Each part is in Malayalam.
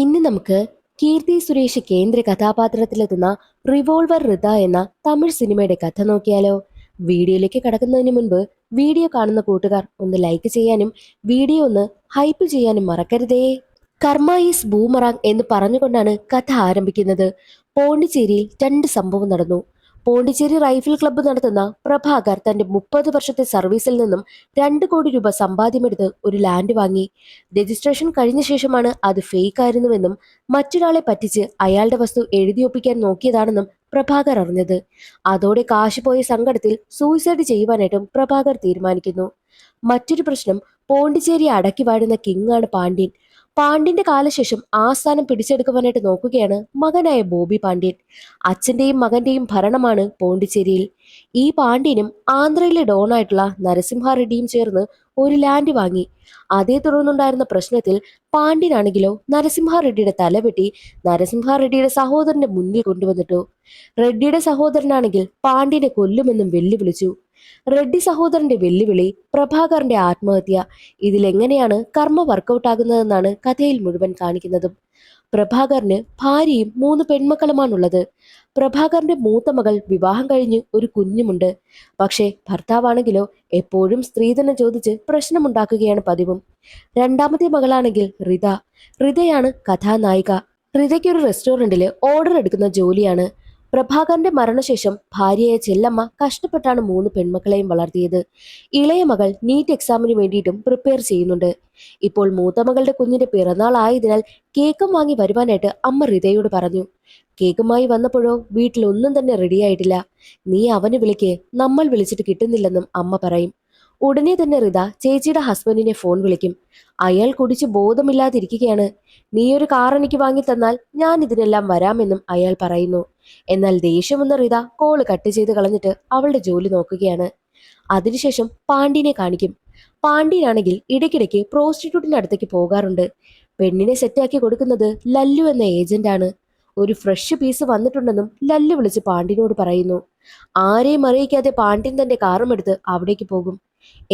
ഇന്ന് നമുക്ക് കീർത്തി സുരേഷ് കേന്ദ്ര കഥാപാത്രത്തിലെത്തുന്ന റിവോൾവർ ഋത എന്ന തമിഴ് സിനിമയുടെ കഥ നോക്കിയാലോ? വീഡിയോയിലേക്ക് കടക്കുന്നതിന് മുൻപ് വീഡിയോ കാണുന്ന കൂട്ടുകാർ ഒന്ന് ലൈക്ക് ചെയ്യാനും വീഡിയോ ഒന്ന് ഹൈപ്പ് ചെയ്യാനും മറക്കരുതേ. കർമ്മ ഈസ് ബൂമറാങ് എന്ന് പറഞ്ഞുകൊണ്ടാണ് കഥ ആരംഭിക്കുന്നത്. പോണ്ടിച്ചേരിയിൽ രണ്ട് സംഭവം നടന്നു. പോണ്ടിച്ചേരി റൈഫിൾ ക്ലബ്ബ് നടത്തുന്ന പ്രഭാകർ തന്റെ 30 വർഷത്തെ സർവീസിൽ നിന്നും 2 കോടി രൂപ സമ്പാദ്യമെടുത്ത് ഒരു ലാൻഡ് വാങ്ങി. രജിസ്ട്രേഷൻ കഴിഞ്ഞ ശേഷമാണ് അത് ഫേക്ക് ആയിരുന്നുവെന്നും മറ്റൊരാളെ പറ്റിച്ച് അയാളുടെ വസ്തു എഴുതിയൊപ്പിക്കാൻ നോക്കിയതാണെന്നും പ്രഭാകർ അറിഞ്ഞത്. അതോടെ കാശ് പോയ സങ്കടത്തിൽ സൂയിസൈഡ് ചെയ്യുവാനായിട്ടും പ്രഭാകർ തീരുമാനിക്കുന്നു. മറ്റൊരു പ്രശ്നം, പോണ്ടിച്ചേരി അടക്കി വാഴുന്ന കിങ്ങാണ് പാണ്ഡ്യൻ. പാണ്ഡ്യന്റെ കാലശേഷം ആ സ്ഥാനം പിടിച്ചെടുക്കുവാനായിട്ട് നോക്കുകയാണ് മകനായ ബോബി പാണ്ഡ്യൻ. അച്ഛന്റെയും മകന്റെയും ഭരണമാണ് പോണ്ടിച്ചേരിയിൽ. ഈ പാണ്ഡ്യനും ആന്ധ്രയിലെ ഡോണായിട്ടുള്ള നരസിംഹ റെഡ്ഡിയും ചേർന്ന് ഒരു ലാൻഡ് വാങ്ങി. അതേ തുടർന്നുണ്ടായിരുന്ന പ്രശ്നത്തിൽ പാണ്ഡ്യനാണെങ്കിലോ നരസിംഹ റെഡ്ഡിയുടെ തലവെട്ടി നരസിംഹ റെഡ്ഡിയുടെ സഹോദരന്റെ മുന്നിൽ കൊണ്ടുവന്നിട്ടു. റെഡ്ഡിയുടെ സഹോദരനാണെങ്കിൽ പാണ്ഡ്യനെ കൊല്ലുമെന്നും വെല്ലുവിളിച്ചു. റെഡ്ഡി സഹോദരന്റെ വെല്ലുവിളി, പ്രഭാകറിന്റെ ആത്മഹത്യ. ഇതിലെങ്ങനെയാണ് കർമ്മ വർക്കൗട്ട് ആകുന്നതെന്നാണ് കഥയിൽ മുഴുവൻ കാണിക്കുന്നതും. പ്രഭാകറിന് ഭാര്യയും 3 പെൺമക്കളുമാണുള്ളത്. പ്രഭാകറിന്റെ മൂത്ത മകൾ വിവാഹം കഴിഞ്ഞ് ഒരു കുഞ്ഞുമുണ്ട്. പക്ഷേ ഭർത്താവാണെങ്കിലോ എപ്പോഴും സ്ത്രീധനം ചോദിച്ച് പ്രശ്നമുണ്ടാക്കുകയാണ് പതിവും. രണ്ടാമത്തെ മകളാണെങ്കിൽ ഋത. ഋതയാണ് കഥാനായിക. ഋതയ്ക്ക് ഒരു റെസ്റ്റോറന്റില് ഓർഡർ എടുക്കുന്ന ജോലിയാണ്. പ്രഭാകരന്റെ മരണശേഷം ഭാര്യയായ ചെല്ലമ്മ കഷ്ടപ്പെട്ടാണ് 3 പെൺമക്കളെയും വളർത്തിയത്. ഇളയ മകൾ നീറ്റ് എക്സാമിന് വേണ്ടിയിട്ടും പ്രിപ്പയർ ചെയ്യുന്നുണ്ട്. ഇപ്പോൾ മൂത്ത മകളുടെ കുഞ്ഞിന്റെ പിറന്നാൾ ആയതിനാൽ കേക്കും വാങ്ങി വരുവാനായിട്ട് അമ്മ ഋതയോട് പറഞ്ഞു. കേക്കുമായി വന്നപ്പോഴോ വീട്ടിൽ ഒന്നും തന്നെ റെഡിയായിട്ടില്ല. നീ അവന് വിളിക്ക്, നമ്മൾ വിളിച്ചിട്ട് കിട്ടുന്നില്ലെന്നും അമ്മ പറയും. ഉടനെ തന്നെ ഋത ചേച്ചിയുടെ ഹസ്ബൻഡിനെ ഫോൺ വിളിക്കും. അയാൾ കുടിച്ച് ബോധമില്ലാതിരിക്കുകയാണ്. നീ ഒരു കാർ എനിക്ക് വാങ്ങി തന്നാൽ ഞാൻ ഇതിനെല്ലാം വരാമെന്നും അയാൾ പറയുന്നു. എന്നാൽ ദേഷ്യം വന്ന ഋത കോള് കട്ട് ചെയ്ത് കളഞ്ഞിട്ട് അവളുടെ ജോലി നോക്കുകയാണ്. അതിനുശേഷം പാണ്ഡ്യനെ കാണിക്കും. പാണ്ഡ്യനാണെങ്കിൽ ഇടയ്ക്കിടയ്ക്ക് പ്രോസ്റ്റിറ്റ്യൂട്ടിന്റെ അടുത്തേക്ക് പോകാറുണ്ട്. പെണ്ണിനെ സെറ്റാക്കി കൊടുക്കുന്നത് ലല്ലു എന്ന ഏജന്റാണ്. ഒരു ഫ്രഷ് പീസ് വന്നിട്ടുണ്ടെന്നും ലല്ലു വിളിച്ച് പാണ്ഡ്യനോട് പറയുന്നു. ആരെയും അറിയിക്കാതെ പാണ്ഡ്യൻ തന്റെ കാറും എടുത്ത് അവിടേക്ക് പോകും.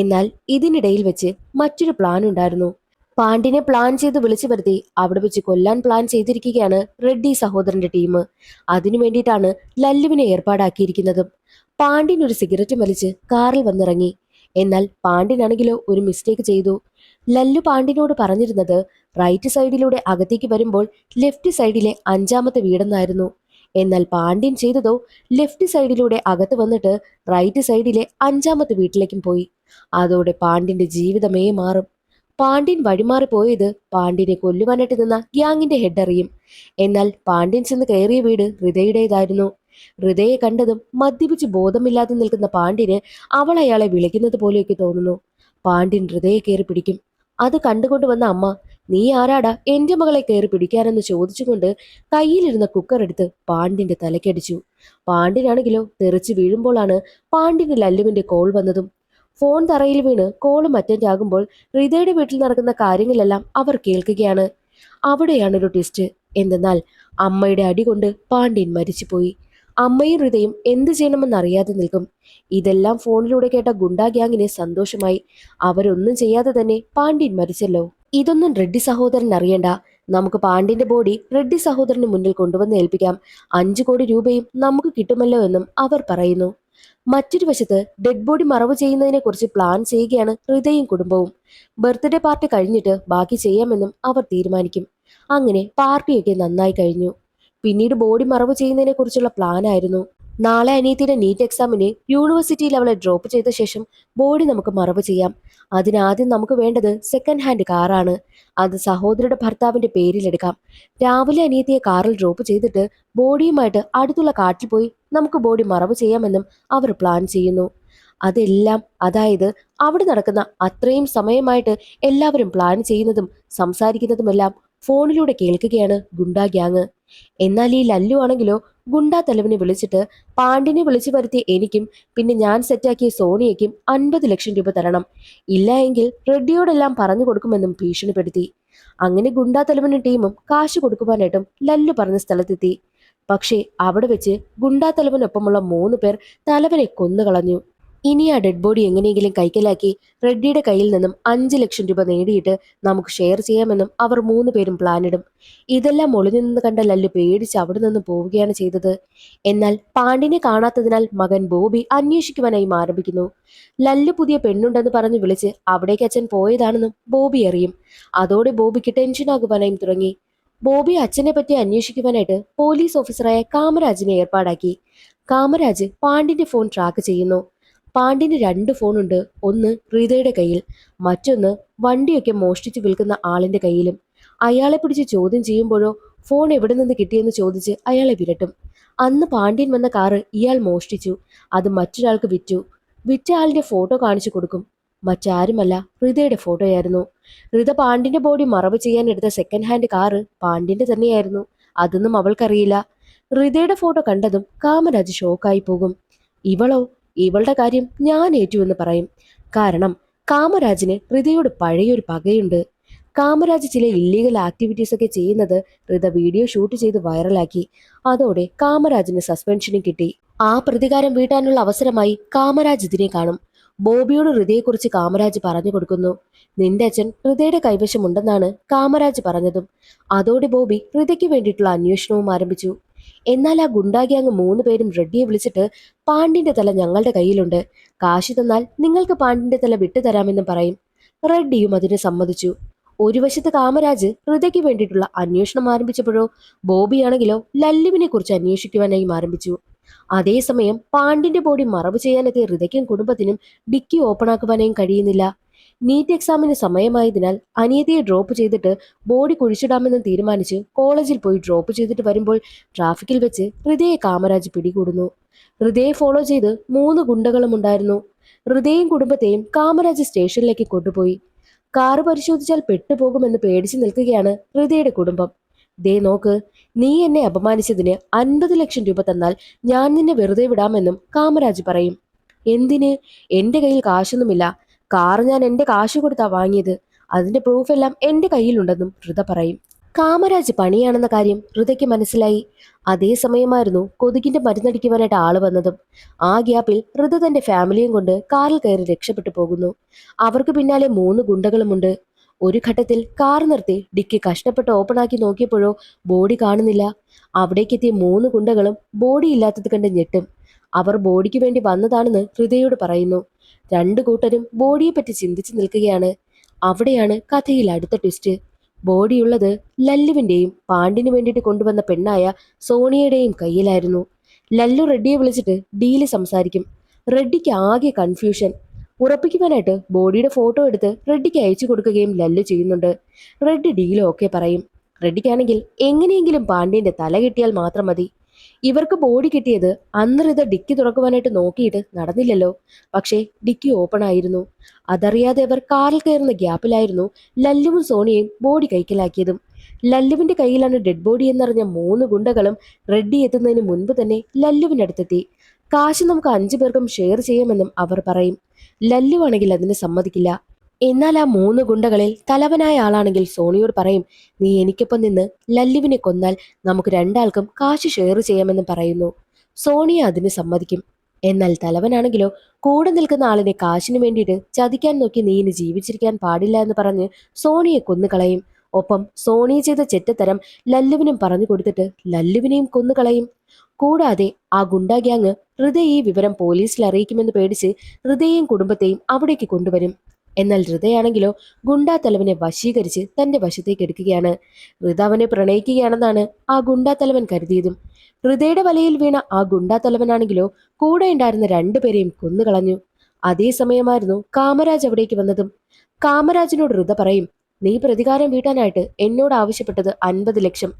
എന്നാൽ ഇതിനിടയിൽ വെച്ച് മറ്റൊരു പ്ലാൻ ഉണ്ടായിരുന്നു. പാണ്ഡ്യനെ പ്ലാൻ ചെയ്ത് വിളിച്ചു വരുത്തി അവിടെ വെച്ച് കൊല്ലാൻ പ്ലാൻ ചെയ്തിരിക്കുകയാണ് റെഡ്ഡി സഹോദരന്റെ ടീം. അതിനു വേണ്ടിയിട്ടാണ് ലല്ലുവിനെ ഏർപ്പാടാക്കിയിരിക്കുന്നതും. പാണ്ഡ്യൻ ഒരു സിഗരറ്റ് വലിച്ച് കാറിൽ വന്നിറങ്ങി. എന്നാൽ പാണ്ഡ്യനാണെങ്കിലോ ഒരു മിസ്റ്റേക്ക് ചെയ്തു. ലല്ലു പാണ്ഡ്യനോട് പറഞ്ഞിരുന്നത് റൈറ്റ് സൈഡിലൂടെ അകത്തേക്ക് വരുമ്പോൾ ലെഫ്റ്റ് സൈഡിലെ 5ാമത്തെ വീടെന്നായിരുന്നു. എന്നാൽ പാണ്ഡ്യൻ ചെയ്തതോ ലെഫ്റ്റ് സൈഡിലൂടെ അകത്ത് വന്നിട്ട് റൈറ്റ് സൈഡിലെ 5ാമത്തെ വീട്ടിലേക്കും പോയി. അതോടെ പാണ്ഡ്യന്റെ ജീവിതമേ മാറും. പാണ്ഡ്യൻ വഴിമാറിപ്പോയത് പാണ്ഡ്യനെ കൊല്ലുവാനായിട്ട് നിന്ന ഗ്യാങ്ങിന്റെ ഹെഡ് അറിയും. എന്നാൽ പാണ്ഡ്യൻ ചെന്ന് കയറിയ വീട് ഋതയുടേതായിരുന്നു. ഋതയെ കണ്ടതും മദ്യപിച്ച് ബോധമില്ലാതെ നിൽക്കുന്ന പാണ്ഡ്യന് അവൾ അയാളെ വിളിക്കുന്നത് പോലെയൊക്കെ തോന്നുന്നു. പാണ്ഡ്യൻ ഋതയെ കയറി പിടിക്കും. അത് കണ്ടുകൊണ്ട് വന്ന അമ്മ, നീ ആരാടാ എന്റെ മകളെ കയറി പിടിക്കാനെന്ന് ചോദിച്ചുകൊണ്ട് കയ്യിലിരുന്ന കുക്കർ എടുത്ത് പാണ്ഡ്യന്റെ തലക്കടിച്ചു. പാണ്ഡ്യനാണെങ്കിലോ തെറിച്ച് വീഴുമ്പോഴാണ് പാണ്ഡ്യന് ലല്ലുവിന്റെ കോൾ വന്നതും. ഫോൺ തറയിൽ വീണ് കോളും അറ്റൻഡ് ആകുമ്പോൾ ഋതയുടെ വീട്ടിൽ നടക്കുന്ന കാര്യങ്ങളെല്ലാം അവർ കേൾക്കുകയാണ്. അവിടെയാണ് ഒരു ട്വിസ്റ്റ്. എന്തെന്നാൽ അമ്മയുടെ അടി കൊണ്ട് പാണ്ഡ്യൻ മരിച്ചുപോയി. അമ്മയും ഋതയും എന്ത് ചെയ്യണമെന്ന് അറിയാതെ നിൽക്കും. ഇതെല്ലാം ഫോണിലൂടെ കേട്ട ഗുണ്ടാ ഗ്യാങ്ങിന് സന്തോഷമായി. അവരൊന്നും ചെയ്യാതെ തന്നെ പാണ്ഡ്യൻ മരിച്ചല്ലോ. ഇതൊന്നും റെഡ്ഡി സഹോദരൻ അറിയണ്ട. നമുക്ക് പാണ്ഡ്യന്റെ ബോഡി റെഡ്ഡി സഹോദരന് മുന്നിൽ കൊണ്ടുവന്ന് ഏൽപ്പിക്കാം. 5 കോടി രൂപയും നമുക്ക് കിട്ടുമല്ലോ എന്നും അവർ പറയുന്നു. മറ്റൊരു വശത്ത് ഡെഡ് ബോഡി മറവ് ചെയ്യുന്നതിനെ കുറിച്ച് പ്ലാൻ ചെയ്യുകയാണ് ഋതയും കുടുംബവും. ബർത്ത്ഡേ പാർട്ടി കഴിഞ്ഞിട്ട് ബാക്കി ചെയ്യാമെന്നും അവർ തീരുമാനിക്കും. അങ്ങനെ പാർട്ടിയൊക്കെ നന്നായി കഴിഞ്ഞു. പിന്നീട് ബോഡി മറവ് ചെയ്യുന്നതിനെ കുറിച്ചുള്ള പ്ലാൻ ആയിരുന്നു. നാളെ അനിയത്തിയുടെ നീറ്റ് എക്സാമിന് യൂണിവേഴ്സിറ്റിയിൽ അവളെ ഡ്രോപ്പ് ചെയ്ത ശേഷം ബോഡി നമുക്ക് മറവ് ചെയ്യാം. അതിനാദ്യം നമുക്ക് വേണ്ടത് സെക്കൻഡ് ഹാൻഡ് കാറാണ്. അത് സഹോദരിയുടെ ഭർത്താവിന്റെ പേരിലെടുക്കാം. രാവിലെ അനിയത്തിയെ കാറിൽ ഡ്രോപ്പ് ചെയ്തിട്ട് ബോഡിയുമായിട്ട് അടുത്തുള്ള കാട്ടിൽ പോയി നമുക്ക് ബോഡി മറവ് ചെയ്യാമെന്നും അവർ പ്ലാൻ ചെയ്യുന്നു. അതെല്ലാം, അതായത് അവിടെ നടക്കുന്ന അത്രയും സമയമായിട്ട് എല്ലാവരും പ്ലാൻ ചെയ്യുന്നതും സംസാരിക്കുന്നതുമെല്ലാം ഫോണിലൂടെ കേൾക്കുകയാണ് ഗുണ്ടാ ഗ്യാങ്. എന്നാൽ ഈ ലല്ലു ആണെങ്കിലോ ഗുണ്ടാ തലവനെ വിളിച്ചിട്ട് പാണ്ഡ്യനെ വിളിച്ചു വരുത്തിയ എനിക്കും പിന്നെ ഞാൻ സെറ്റാക്കിയ സോണിയയ്ക്കും 50 ലക്ഷം രൂപ തരണം, ഇല്ല എങ്കിൽ റെഡ്ഡിയോടെല്ലാം പറഞ്ഞു കൊടുക്കുമെന്നും ഭീഷണിപ്പെടുത്തി. അങ്ങനെ ഗുണ്ടാ തലവനും ടീമും കാശ് കൊടുക്കുവാനായിട്ടും ലല്ലു പറഞ്ഞ സ്ഥലത്തെത്തി. പക്ഷേ അവിടെ വെച്ച് ഗുണ്ടാ തലവനൊപ്പമുള്ള 3 പേർ തലവനെ കൊന്നുകളഞ്ഞു. ഇനി ആ ഡെഡ് ബോഡി എങ്ങനെയെങ്കിലും കൈക്കലാക്കി റെഡ്ഡിയുടെ കയ്യിൽ നിന്നും 5 ലക്ഷം രൂപ നേടിയിട്ട് നമുക്ക് ഷെയർ ചെയ്യാമെന്നും അവർ 3 പേരും പ്ലാനിടും. ഇതെല്ലാം ഒളിഞ്ഞു നിന്ന് കണ്ട ലല്ലു പേടിച്ച് അവിടെ നിന്ന് പോവുകയാണ് ചെയ്തത്. എന്നാൽ പാണ്ഡിനെ കാണാത്തതിനാൽ മകൻ ബോബി അന്വേഷിക്കുവാനായി ആരംഭിക്കുന്നു. ലല്ലു പുതിയ പെണ്ണുണ്ടെന്ന് പറഞ്ഞ് വിളിച്ച് അവിടേക്ക് അച്ഛൻ പോയതാണെന്നും ബോബി അറിയും. അതോടെ ബോബിക്ക് ടെൻഷനാകുവാനായും തുടങ്ങി. ബോബി അച്ഛനെ പറ്റി അന്വേഷിക്കുവാനായിട്ട് പോലീസ് ഓഫീസറായ കാമരാജിനെ ഏർപ്പാടാക്കി. കാമരാജ് പാണ്ഡിന്റെ ഫോൺ ട്രാക്ക് ചെയ്യുന്നു. പാണ്ഡിന് 2 ഫോണുണ്ട്. ഒന്ന് റീതയുടെ കയ്യിൽ, മറ്റൊന്ന് വണ്ടിയൊക്കെ മോഷ്ടിച്ചു വിൽക്കുന്ന ആളിന്റെ കയ്യിലും. അയാളെ പിടിച്ച് ചോദ്യം ചെയ്യുമ്പോഴോ ഫോൺ എവിടെ നിന്ന് കിട്ടിയെന്ന് ചോദിച്ച് അയാളെ വിരട്ടും. അന്ന് പാണ്ഡ്യൻ വന്ന കാറ് ഇയാൾ മോഷ്ടിച്ചു, അത് മറ്റൊരാൾക്ക് വിറ്റു. വിറ്റ ആളിന്റെ ഫോട്ടോ കാണിച്ചു കൊടുക്കും. മറ്റാരുമല്ല, ഹൃദയുടെ ഫോട്ടോയായിരുന്നു. ഹൃദ പാണ്ഡ്യന്റെ ബോഡി മറവ് ചെയ്യാൻ എടുത്ത സെക്കൻഡ് ഹാൻഡ് കാറ് പാണ്ഡ്യന്റെ തന്നെയായിരുന്നു. അതൊന്നും അവൾക്കറിയില്ല. ഹൃദയുടെ ഫോട്ടോ കണ്ടതും കാമരാജ് ഷോക്കായി പോകും. ഇവളോ? ഇവളുടെ കാര്യം ഞാൻ ഏറ്റു എന്ന് പറയും. കാരണം കാമരാജിന് ഹൃദയോട് പഴയൊരു പകയുണ്ട്. കാമരാജ് ചില ഇല്ലീഗൽ ആക്ടിവിറ്റീസ് ഒക്കെ ചെയ്യുന്നത് ഹൃദ വീഡിയോ ഷൂട്ട് ചെയ്ത് വൈറലാക്കി. അതോടെ കാമരാജിന് സസ്പെൻഷനും കിട്ടി. ആ പ്രതികാരം വീട്ടാനുള്ള അവസരമായി കാമരാജ് ഇതിനെ കാണും. ബോബിയോട് ഹൃദയെക്കുറിച്ച് കാമരാജ് പറഞ്ഞു കൊടുക്കുന്നു. നിന്റെ അച്ഛൻ ഹൃദയുടെ കൈവശമുണ്ടെന്നാണ് കാമരാജ് പറഞ്ഞതും. അതോടെ ബോബി ഹൃദയ്ക്ക് വേണ്ടിയിട്ടുള്ള അന്വേഷണവും ആരംഭിച്ചു. എന്നാൽ ആ ഗുണ്ടാ ഗ്യാങ് 3 പേരും റെഡ്ഡിയെ വിളിച്ചിട്ട് പാണ്ഡിന്റെ തല ഞങ്ങളുടെ കയ്യിലുണ്ട്, കാശ് തന്നാൽ നിങ്ങൾക്ക് പാണ്ഡിന്റെ തല വിട്ടുതരാമെന്നും പറയും. റെഡ്ഡിയും അതിന് സമ്മതിച്ചു. ഒരു വശത്ത് കാമരാജ് ഹൃദയ്ക്ക് വേണ്ടിയിട്ടുള്ള അന്വേഷണം ആരംഭിച്ചപ്പോഴോ ബോബിയാണെങ്കിലോ ലല്ലുവിനെ കുറിച്ച് അന്വേഷിക്കുവാനായി ആരംഭിച്ചു. അതേസമയം പാണ്ഡിന്റെ ബോഡി മറവ് ചെയ്യാനെത്തിയ ഹൃദയ്ക്കും കുടുംബത്തിനും ഡിക്കി ഓപ്പണാക്കുവാനായും കഴിയുന്നില്ല. നീറ്റ് എക്സാമിന് സമയമായതിനാൽ അനിയത്തിയെ ഡ്രോപ്പ് ചെയ്തിട്ട് ബോഡി കുഴിച്ചിടാമെന്ന് തീരുമാനിച്ച് കോളേജിൽ പോയി ഡ്രോപ്പ് ചെയ്തിട്ട് വരുമ്പോൾ ട്രാഫിക്കിൽ വെച്ച് ഹൃദയെ കാമരാജ് പിടികൂടുന്നു. ഹൃദയെ ഫോളോ ചെയ്ത് 3 ഗുണ്ടകളും ഉണ്ടായിരുന്നു. ഹൃദയെയും കുടുംബത്തെയും കാമരാജ് സ്റ്റേഷനിലേക്ക് കൊണ്ടുപോയി. കാറ് പരിശോധിച്ചാൽ പെട്ടുപോകുമെന്ന് പേടിച്ചു നിൽക്കുകയാണ് ഹൃദയുടെ കുടുംബം. ദേ നോക്ക്, നീ എന്നെ അപമാനിച്ചതിന് 50 ലക്ഷം രൂപ തന്നാൽ ഞാൻ നിന്നെ വെറുതെ വിടാമെന്നും കാമരാജ് പറയും. എന്തിന്? എന്റെ കയ്യിൽ കാശൊന്നുമില്ല. കാർ ഞാൻ എന്റെ കാശ് കൊടുത്താ വാങ്ങിയത്. അതിന്റെ പ്രൂഫ് എല്ലാം എന്റെ കയ്യിലുണ്ടെന്നും ഹൃദ പറയും. കാമരാജ് പണിയാണെന്ന കാര്യം ഹൃദയ്ക്ക് മനസ്സിലായി. അതേസമയമായിരുന്നു കൊതുകിന്റെ മരുന്നടിക്കുവാനായിട്ട് ആള് വന്നതും. ആ ഗ്യാപ്പിൽ ഹൃദ തന്റെ ഫാമിലിയും കൊണ്ട് കാറിൽ കയറി രക്ഷപ്പെട്ടു പോകുന്നു. അവർക്ക് പിന്നാലെ 3 ഗുണ്ടകളുമുണ്ട്. ഒരു ഘട്ടത്തിൽ കാർ നിർത്തി ഡിക്കി കഷ്ടപ്പെട്ട് ഓപ്പണാക്കി നോക്കിയപ്പോഴോ ബോഡി കാണുന്നില്ല. അവിടേക്കെത്തിയ 3 ഗുണ്ടകളും ബോഡി ഇല്ലാത്തത് കണ്ട് ഞെട്ടും. അവർ ബോഡിക്ക് വേണ്ടി വന്നതാണെന്ന് ഹൃദയോട് പറയുന്നു. 2 കൂട്ടരും ബോഡിയെപ്പറ്റി ചിന്തിച്ചു നിൽക്കുകയാണ്. അവിടെയാണ് കഥയിൽ അടുത്ത ട്വിസ്റ്റ്. ബോഡിയുള്ളത് ലല്ലുവിന്റെയും പാണ്ഡിന് വേണ്ടിയിട്ട് കൊണ്ടുവന്ന പെണ്ണായ സോണിയയുടെയും കയ്യിലായിരുന്നു. ലല്ലു റെഡ്ഡിയെ വിളിച്ചിട്ട് ഡീല് സംസാരിക്കും. റെഡ്ഡിക്ക് ആകെ കൺഫ്യൂഷൻ. ഉറപ്പിക്കുവാനായിട്ട് ബോഡിയുടെ ഫോട്ടോ എടുത്ത് റെഡ്ഡിക്ക് അയച്ചു കൊടുക്കുകയും ലല്ലു ചെയ്യുന്നുണ്ട്. റെഡ്ഡി ഡീലും ഒക്കെ പറയും. റെഡ്ഡിക്കാണെങ്കിൽ എങ്ങനെയെങ്കിലും പാണ്ഡ്യന്റെ തല കിട്ടിയാൽ മാത്രം മതി. ഇവർക്ക് ബോഡി കിട്ടിയത് അന്ന് ഹൃദ ഡിക്കി തുറക്കുവാനായിട്ട് നോക്കിയിട്ട് നടന്നില്ലല്ലോ. പക്ഷേ ഡിക്കി ഓപ്പൺ ആയിരുന്നു. അതറിയാതെ അവർ കാറിൽ കയറുന്ന ഗ്യാപ്പിലായിരുന്നു ലല്ലുവും സോണിയയും ബോഡി കൈക്കലാക്കിയതും. ലല്ലുവിന്റെ കയ്യിലാണ് ഡെഡ് ബോഡി എന്നറിഞ്ഞ 3 ഗുണ്ടകളും റെഡ്ഡി എത്തുന്നതിന് മുൻപ് തന്നെ ലല്ലുവിനടുത്തെത്തി. കാശ് നമുക്ക് 5 പേർക്കും ഷെയർ ചെയ്യാമെന്നും അവർ പറയും. ലല്ലു ആണെങ്കിൽ അതിന് സമ്മതിക്കില്ല. എന്നാൽ ആ 3 ഗുണ്ടകളിൽ തലവനായ ആളാണെങ്കിൽ സോണിയോട് പറയും, നീ എനിക്കൊപ്പം നിന്ന് ലല്ലുവിനെ കൊന്നാൽ നമുക്ക് 2 ആൾക്കും കാശ് ഷെയർ ചെയ്യാമെന്ന് പറയുന്നു. സോണിയ അതിന് സമ്മതിക്കും. എന്നാൽ തലവനാണെങ്കിലോ കൂടെ നിൽക്കുന്ന ആളിനെ കാശിന് വേണ്ടിയിട്ട് ചതിക്കാൻ നോക്കി നീ ഇനി ജീവിച്ചിരിക്കാൻ പാടില്ല എന്ന് പറഞ്ഞ് സോണിയെ കൊന്നുകളയും. ഒപ്പം സോണിയ ചെയ്ത ചെറ്റത്തരം ലല്ലുവിനും പറഞ്ഞു കൊടുത്തിട്ട് ലല്ലുവിനെയും കൊന്നുകളയും. കൂടാതെ ആ ഗുണ്ടാ ഗ്യാങ് ഹൃദയ ഈ വിവരം പോലീസിൽ അറിയിക്കുമെന്ന് പേടിച്ച് ഹൃദയെയും കുടുംബത്തെയും അവിടേക്ക് കൊണ്ടുവരും. എന്നാൽ ഹൃദയാണെങ്കിലോ ഗുണ്ടാ തലവനെ വശീകരിച്ച് തന്റെ വശത്തേക്ക് എടുക്കുകയാണ്. ഹൃദ അവനെ പ്രണയിക്കുകയാണെന്നാണ് ആ ഗുണ്ടാ തലവൻ കരുതിയതും. ഹൃദയുടെ വലയിൽ വീണ ആ ഗുണ്ടാ തലവനാണെങ്കിലോ കൂടെ ഉണ്ടായിരുന്ന 2 പേരെയും കൊന്നുകളഞ്ഞു. അതേസമയമായിരുന്നു കാമരാജ് അവിടേക്ക് വന്നതും. കാമരാജിനോട് ഹൃദ പറയും, നീ പ്രതികാരം വീട്ടാനായിട്ട് എന്നോട് ആവശ്യപ്പെട്ടത് 50 ലക്ഷം.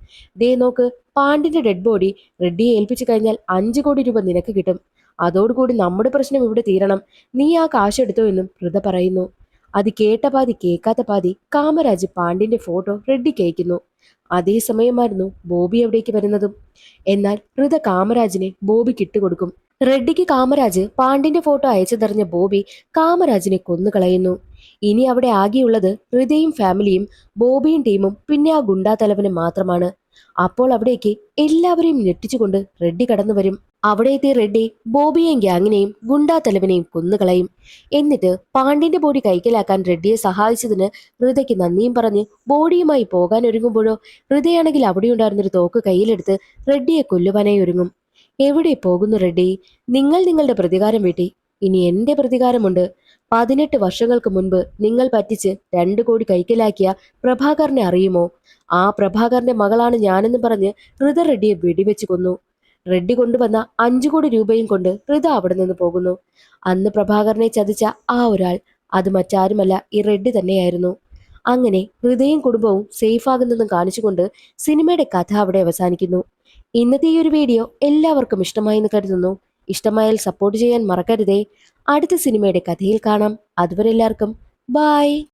ദേ നോക്ക്, പാണ്ഡിന്റെ ഡെഡ് ബോഡി റെഡ്ഡിയെ ഏൽപ്പിച്ചു കഴിഞ്ഞാൽ 5 കോടി രൂപ നിനക്ക് കിട്ടും. അതോടുകൂടി നമ്മുടെ പ്രശ്നം ഇവിടെ തീരണം. നീ ആ കാശ് എടുത്തോ എന്നും ഹൃദ പറയുന്നു. അത് കേട്ട പാതി കേൾക്കാത്ത പാതി കാമരാജ് പാണ്ഡ്യന്റെ ഫോട്ടോ റെഡ്ഡിക്ക് അയക്കുന്നു. അതേസമയമായിരുന്നു ബോബി അവിടേക്ക് വരുന്നതും. എന്നാൽ ഹൃദ കാമരാജിനെ ബോബിക്ക് ഇട്ടുകൊടുക്കും. റെഡ്ഡിക്ക് കാമരാജ് പാണ്ഡ്യന്റെ ഫോട്ടോ അയച്ചതറിഞ്ഞ ബോബി കാമരാജിനെ കൊന്നുകളയുന്നു. ഇനി അവിടെ ആകെയുള്ളത് ഹൃദയും ഫാമിലിയും ബോബിയും ടീമും പിന്നെ ആ ഗുണ്ടാ തലവനും മാത്രമാണ്. അപ്പോൾ അവിടേക്ക് എല്ലാവരെയും ഞെട്ടിച്ചുകൊണ്ട് റെഡ്ഡി കടന്നു വരും. അവിടെ എത്തിയ റെഡ്ഡി ബോബിയെയും ഗ്യാങ്ങിനെയും ഗുണ്ടാ തലവനെയും കൊന്നുകളയും. എന്നിട്ട് പാണ്ഡ്യന്റെ ബോഡി കൈക്കലാക്കാൻ റെഡ്ഡിയെ സഹായിച്ചതിന് ഹൃദയ്ക്ക് നന്ദിയും പറഞ്ഞ് ബോഡിയുമായി പോകാൻ ഒരുങ്ങുമ്പോഴോ ഹൃദയാണെങ്കിൽ അവിടെ ഉണ്ടായിരുന്നൊരു തോക്ക് കയ്യിലെടുത്ത് റെഡ്ഡിയെ കൊല്ലുവാനായി ഒരുങ്ങും. എവിടെ പോകുന്നു റെഡ്ഡി? നിങ്ങൾ നിങ്ങളുടെ പ്രതികാരം വീട്ടി. ഇനി എന്റെ പ്രതികാരമുണ്ട്. 18 വർഷങ്ങൾക്ക് മുൻപ് നിങ്ങൾ പറ്റിച്ച് 2 കോടി കൈക്കലാക്കിയ പ്രഭാകരനെ അറിയുമോ? ആ പ്രഭാകരന്റെ മകളാണ് ഞാനെന്ന് പറഞ്ഞ് ഹൃദ റെഡ്ഡിയെ വെടിവെച്ച് കൊന്നു. റെഡ്ഡി കൊണ്ടുവന്ന 5 കോടി രൂപയും കൊണ്ട് ഹൃദ അവിടെ നിന്ന് പോകുന്നു. അന്ന് പ്രഭാകരനെ ചതിച്ച ആ ഒരാൾ, അത് മറ്റാരുമല്ല, ഈ റെഡ്ഡി തന്നെയായിരുന്നു. അങ്ങനെ ഹൃദയും കുടുംബവും സേഫ് ആകുന്നതും കാണിച്ചുകൊണ്ട് സിനിമയുടെ കഥ അവിടെ അവസാനിക്കുന്നു. ഇന്നത്തെ ഈ ഒരു വീഡിയോ എല്ലാവർക്കും ഇഷ്ടമായി എന്ന് കരുതുന്നു. ഇഷ്ടമായാൽ സപ്പോർട്ട് ചെയ്യാൻ മറക്കരുതേ. അടുത്ത സിനിമയുടെ കഥയിൽ കാണാം. അതുവരെ എല്ലാവർക്കും ബായ്.